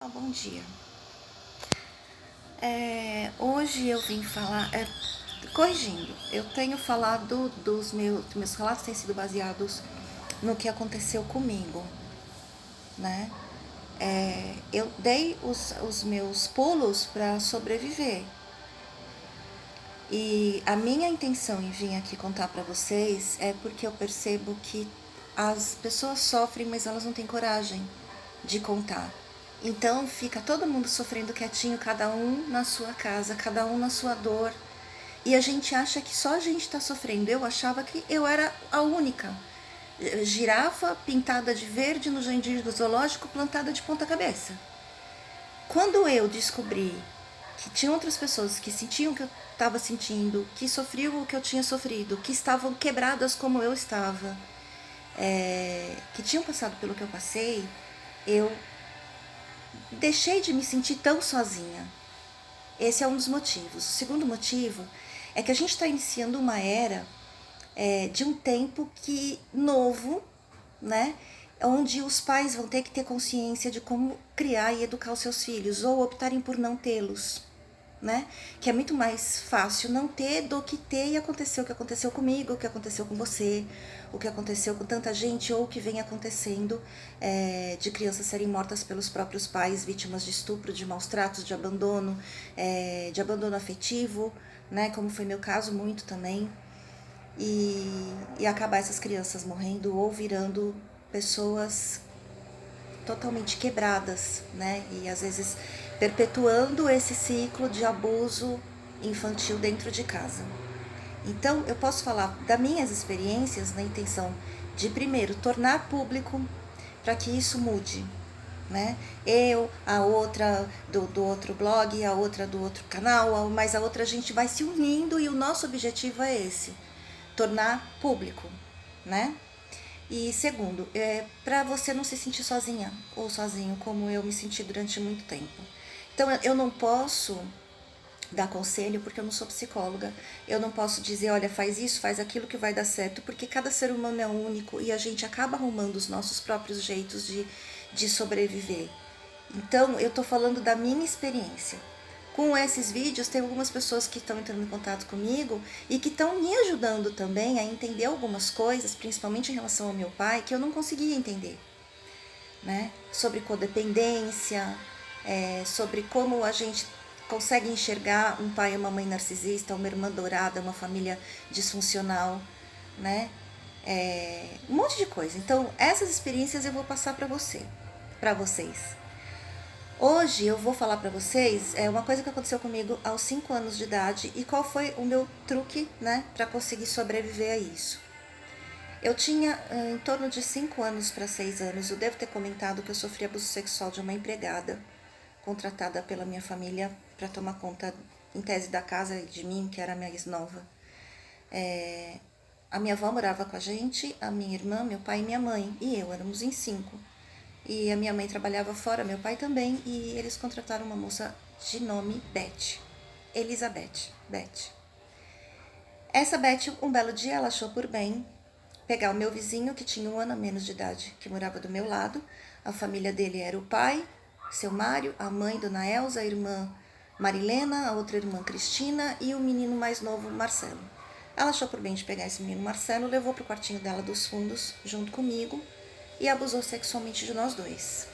Bom dia. Hoje eu vim falar, corrigindo, eu tenho falado dos meus relatos têm sido baseados no que aconteceu comigo, né? Eu dei os meus pulos para sobreviver. E a minha intenção em vir aqui contar para vocês é porque eu percebo que as pessoas sofrem, mas elas não têm coragem de contar. Então fica todo mundo sofrendo quietinho, cada um na sua casa, cada um na sua dor. E a gente acha que só a gente está sofrendo. Eu achava que eu era a única. Girafa pintada de verde no jardim do zoológico, plantada de ponta cabeça. Quando eu descobri que tinha outras pessoas que sentiam o que eu estava sentindo, que sofriam o que eu tinha sofrido, que estavam quebradas como eu estava, que tinham passado pelo que eu passei, eu deixei de me sentir tão sozinha. Esse é um dos motivos. O segundo motivo é que a gente está iniciando uma era de um tempo novo, né? Onde os pais vão ter que ter consciência de como criar e educar os seus filhos, ou optarem por não tê-los, né? Que é muito mais fácil não ter do que ter e acontecer o que aconteceu comigo, o que aconteceu com você, o que aconteceu com tanta gente, ou o que vem acontecendo de crianças serem mortas pelos próprios pais, vítimas de estupro, de maus tratos, de abandono afetivo, né? Como foi meu caso muito também. E acabar essas crianças morrendo ou virando pessoas totalmente quebradas, né? E às vezes perpetuando esse ciclo de abuso infantil dentro de casa. Então, eu posso falar das minhas experiências na intenção de, primeiro, tornar público para que isso mude, né? Eu, a outra do outro blog, a outra do outro canal, mas a outra a gente vai se unindo e o nosso objetivo é esse, tornar público, né? E segundo, para você não se sentir sozinha ou sozinho, como eu me senti durante muito tempo. Então, eu não posso dar conselho porque eu não sou psicóloga. Eu não posso dizer, olha, faz isso, faz aquilo que vai dar certo, porque cada ser humano é único e a gente acaba arrumando os nossos próprios jeitos de sobreviver. Então, eu tô falando da minha experiência. Com esses vídeos, tem algumas pessoas que estão entrando em contato comigo e que estão me ajudando também a entender algumas coisas, principalmente em relação ao meu pai, que eu não conseguia entender, né? Sobre codependência, sobre como a gente consegue enxergar um pai e uma mãe narcisista, uma irmã dourada, uma família disfuncional, né? Um monte de coisa. Então, essas experiências eu vou passar para vocês. Hoje eu vou falar para vocês uma coisa que aconteceu comigo aos 5 anos de idade e qual foi o meu truque, né, para conseguir sobreviver a isso. Eu tinha em torno de 5 anos para 6 anos, eu devo ter comentado que eu sofri abuso sexual de uma empregada contratada pela minha família para tomar conta, em tese, da casa e de mim, que era a minha ex-nova. A minha avó morava com a gente, a minha irmã, meu pai e minha mãe, e eu, éramos em 5. E a minha mãe trabalhava fora, meu pai também, e eles contrataram uma moça de nome Beth. Elizabeth, Beth. Essa Beth, um belo dia, ela achou por bem pegar o meu vizinho, que tinha 1 ano a menos de idade, que morava do meu lado. A família dele era o pai, seu Mário, a mãe, dona Elza, a irmã Marilena, a outra irmã Cristina e o menino mais novo, Marcelo. Ela achou por bem de pegar esse menino Marcelo, levou para o quartinho dela dos fundos, junto comigo, e abusou sexualmente de nós dois.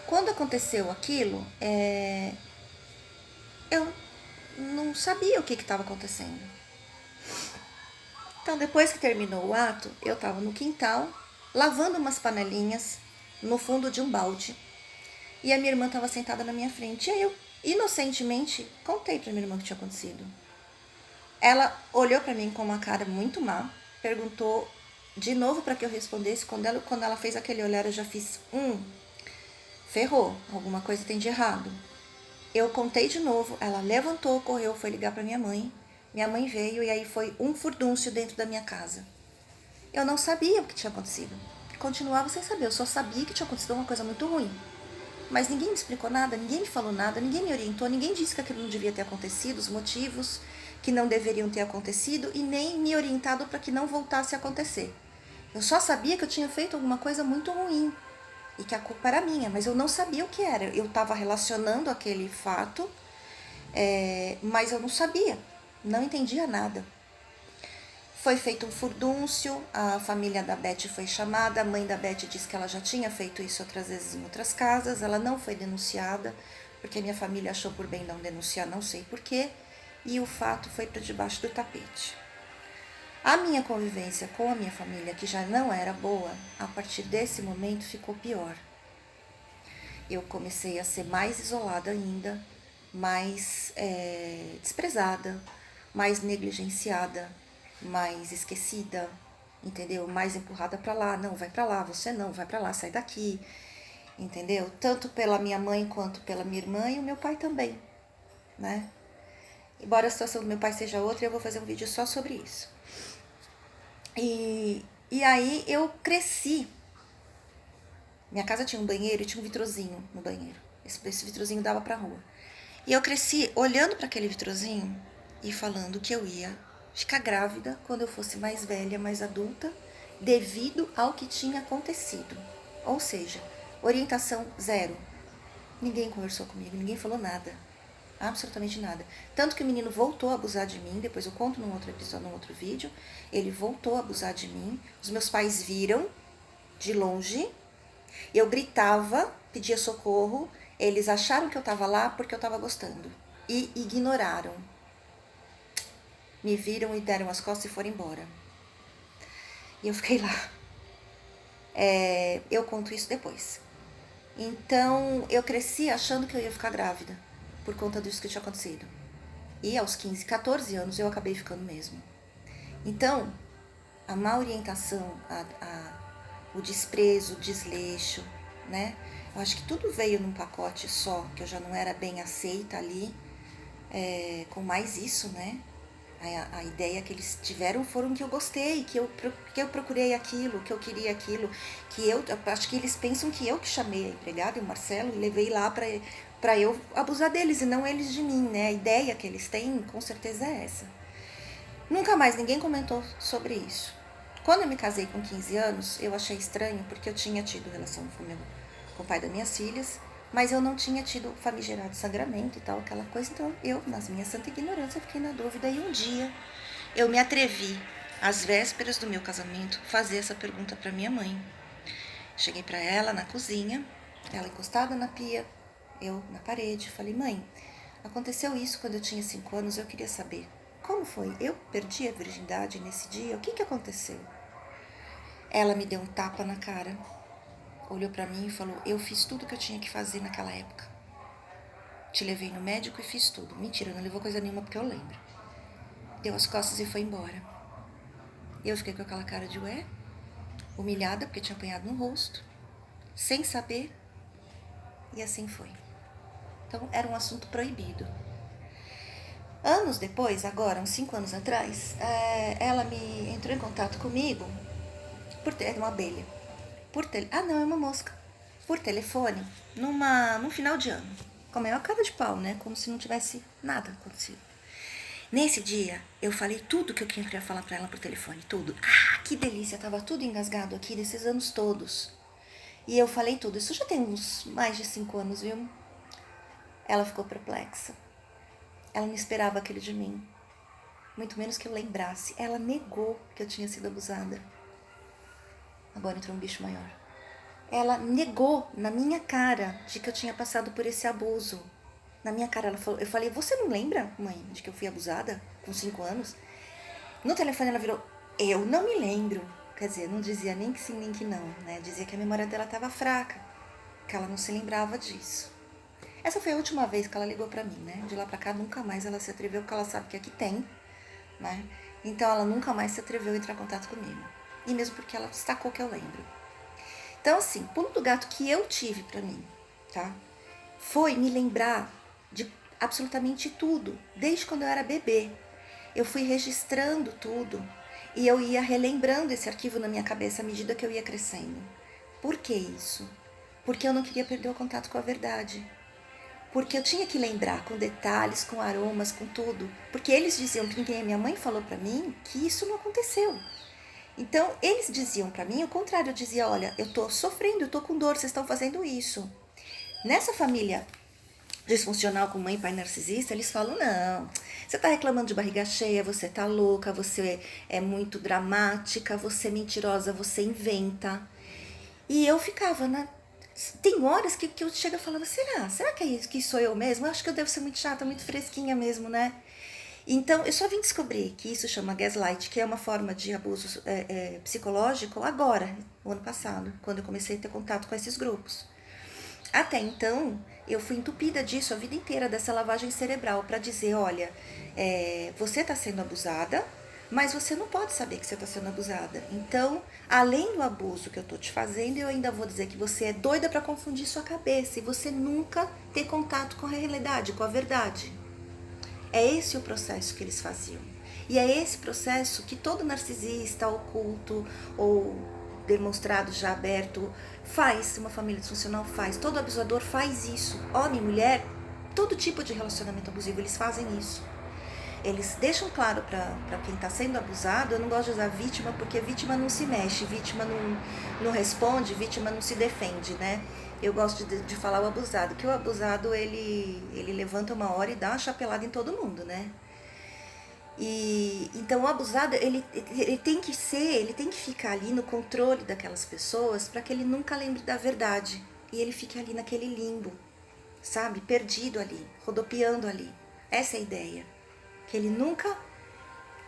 Quando aconteceu aquilo, eu não sabia o que estava acontecendo. Então, depois que terminou o ato, eu estava no quintal, lavando umas panelinhas no fundo de um balde. E a minha irmã estava sentada na minha frente. E aí eu, inocentemente, contei para minha irmã o que tinha acontecido. Ela olhou para mim com uma cara muito má, perguntou de novo para que eu respondesse. Quando ela fez aquele olhar, eu já fiz, ferrou, alguma coisa tem de errado. Eu contei de novo, ela levantou, correu, foi ligar para minha mãe. Minha mãe veio e aí foi um furdúncio dentro da minha casa. Eu não sabia o que tinha acontecido. Continuava sem saber, eu só sabia que tinha acontecido uma coisa muito ruim. Mas ninguém me explicou nada, ninguém me falou nada, ninguém me orientou, ninguém disse que aquilo não devia ter acontecido, os motivos que não deveriam ter acontecido e nem me orientado para que não voltasse a acontecer. Eu só sabia que eu tinha feito alguma coisa muito ruim. e que a culpa era minha, mas eu não sabia o que era. Eu estava relacionando aquele fato, mas eu não sabia, não entendia nada. Foi feito um furdúncio, a família da Beth foi chamada, a mãe da Beth disse que ela já tinha feito isso outras vezes em outras casas, ela não foi denunciada, porque minha família achou por bem não denunciar, não sei porquê, e o fato foi para debaixo do tapete. A minha convivência com a minha família, que já não era boa, a partir desse momento ficou pior. Eu comecei a ser mais isolada ainda, mais desprezada, mais negligenciada, mais esquecida, entendeu? Mais empurrada para lá, não, vai para lá, você não, vai para lá, sai daqui, entendeu? Tanto pela minha mãe quanto pela minha irmã e o meu pai também, né? Embora a situação do meu pai seja outra, eu vou fazer um vídeo só sobre isso. E aí eu cresci. Minha casa tinha um banheiro e tinha um vitrozinho no banheiro. Esse vitrozinho dava pra rua. E eu cresci olhando para aquele vitrozinho e falando que eu ia ficar grávida quando eu fosse mais velha, mais adulta, devido ao que tinha acontecido. Ou seja, orientação zero. Ninguém conversou comigo, ninguém falou nada. Absolutamente nada. Tanto que o menino voltou a abusar de mim, depois eu conto num outro episódio, num outro vídeo. Ele voltou a abusar de mim. Os meus pais viram de longe. Eu gritava, pedia socorro. Eles acharam que eu estava lá porque eu estava gostando. E ignoraram. Me viram e deram as costas e foram embora. E eu fiquei lá. Eu conto isso depois. Então, eu cresci achando que eu ia ficar grávida. Por conta disso que tinha acontecido. E aos 15, 14 anos eu acabei ficando mesmo. Então, a má orientação, o desprezo, o desleixo, né? Eu acho que tudo veio num pacote só, que eu já não era bem aceita ali, com mais isso, né? A ideia que eles tiveram foram que eu gostei, que eu procurei aquilo, que eu queria aquilo, que eu acho que eles pensam que eu que chamei a empregada e o Marcelo e levei lá para eu abusar deles e não eles de mim, né? A ideia que eles têm com certeza é essa. Nunca mais ninguém comentou sobre isso. Quando eu me casei com 15 anos, eu achei estranho porque eu tinha tido relação com o pai das minhas filhas, mas eu não tinha tido famigerado sangramento e tal, aquela coisa. Então eu, nas minhas santa ignorância, fiquei na dúvida. E um dia eu me atrevi, às vésperas do meu casamento, fazer essa pergunta para minha mãe. Cheguei para ela na cozinha, ela encostada na pia, eu na parede. Falei: mãe, aconteceu isso quando eu tinha 5 anos, eu queria saber. Como foi? Eu perdi a virgindade nesse dia? O que aconteceu? Ela me deu um tapa na cara, olhou pra mim e falou: eu fiz tudo que eu tinha que fazer naquela época. Te levei no médico e fiz tudo. Mentira, não levou coisa nenhuma porque eu lembro. Deu as costas e foi embora. Eu fiquei com aquela cara de ué, humilhada porque tinha apanhado no rosto, sem saber, e assim foi. Então era um assunto proibido. Anos depois, agora, uns 5 anos atrás, ela me entrou em contato comigo por ter uma abelha. Não, é uma mosca. Por telefone, num final de ano. Com a maior cara de pau, né? Como se não tivesse nada acontecido. Nesse dia, eu falei tudo que eu queria falar pra ela por telefone, tudo. Ah, que delícia, tava tudo engasgado aqui desses anos todos. E eu falei tudo. Isso já tem uns mais de 5 anos, viu? Ela ficou perplexa. Ela não esperava aquilo de mim. Muito menos que eu lembrasse. Ela negou que eu tinha sido abusada. Agora entrou um bicho maior. Ela negou na minha cara de que eu tinha passado por esse abuso. Na minha cara, ela falou, eu falei: você não lembra, mãe, de que eu fui abusada com 5 anos? No telefone ela virou: eu não me lembro. Quer dizer, não dizia nem que sim, nem que não, né? Dizia que a memória dela estava fraca, que ela não se lembrava disso. Essa foi a última vez que ela ligou pra mim, né? De lá pra cá, nunca mais ela se atreveu, porque ela sabe que aqui tem, né? Então ela nunca mais se atreveu a entrar em contato comigo. E mesmo porque ela destacou que eu lembro. Então, assim, pulo do gato que eu tive pra mim, tá? Foi me lembrar de absolutamente tudo, desde quando eu era bebê. Eu fui registrando tudo e eu ia relembrando esse arquivo na minha cabeça à medida que eu ia crescendo. Por que isso? Porque eu não queria perder o contato com a verdade. Porque eu tinha que lembrar com detalhes, com aromas, com tudo. Porque eles diziam que minha mãe falou pra mim que isso não aconteceu. Então, eles diziam pra mim o contrário, eu dizia, olha, eu tô sofrendo, eu tô com dor, vocês estão fazendo isso. Nessa família disfuncional com mãe e pai narcisista, eles falam, não, você tá reclamando de barriga cheia, você tá louca, você é muito dramática, você é mentirosa, você inventa. E eu ficava, né? Tem horas que eu chego e falava, será que é isso que sou eu mesmo? Eu acho que eu devo ser muito chata, muito fresquinha mesmo, né? Então, eu só vim descobrir que isso chama gaslight, que é uma forma de abuso psicológico agora, o ano passado, quando eu comecei a ter contato com esses grupos. Até então, eu fui entupida disso a vida inteira, dessa lavagem cerebral, para dizer, olha, você está sendo abusada, mas você não pode saber que você está sendo abusada. Então, além do abuso que eu estou te fazendo, eu ainda vou dizer que você é doida para confundir sua cabeça e você nunca ter contato com a realidade, com a verdade. É esse o processo que eles faziam. E é esse processo que todo narcisista oculto ou demonstrado já aberto faz, uma família disfuncional faz, todo abusador faz isso. Homem, mulher, todo tipo de relacionamento abusivo, eles fazem isso. Eles deixam claro para quem está sendo abusado, eu não gosto de usar vítima porque vítima não se mexe, vítima não responde, vítima não se defende, né? Eu gosto de falar o abusado, que o abusado ele levanta uma hora e dá uma chapelada em todo mundo, né? E então o abusado ele tem que ele tem que ficar ali no controle daquelas pessoas para que ele nunca lembre da verdade e ele fique ali naquele limbo, sabe? Perdido ali, rodopiando ali. Essa é a ideia. Que ele nunca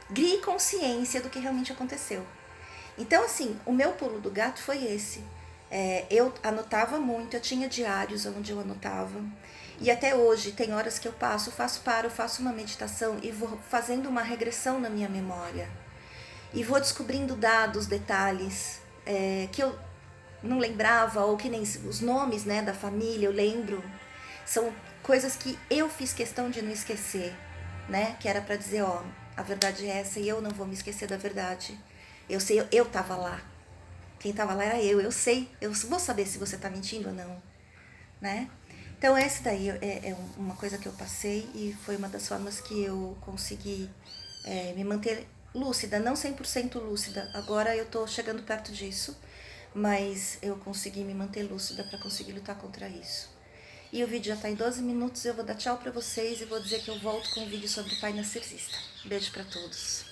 crie consciência do que realmente aconteceu. Então, assim, o meu pulo do gato foi esse. Eu anotava muito, eu tinha diários onde eu anotava. E até hoje, tem horas que eu faço uma meditação e vou fazendo uma regressão na minha memória. E vou descobrindo dados, detalhes que eu não lembrava, ou que nem os nomes, né, da família, eu lembro. São coisas que eu fiz questão de não esquecer, né? Que era para dizer, ó, a verdade é essa e eu não vou me esquecer da verdade. Eu sei, eu tava lá. Quem tava lá era eu sei, eu vou saber se você tá mentindo ou não, né? Então essa daí é uma coisa que eu passei e foi uma das formas que eu consegui me manter lúcida, não 100% lúcida. Agora eu tô chegando perto disso, mas eu consegui me manter lúcida para conseguir lutar contra isso. E o vídeo já tá em 12 minutos, eu vou dar tchau pra vocês e vou dizer que eu volto com um vídeo sobre o pai narcisista. Beijo pra todos.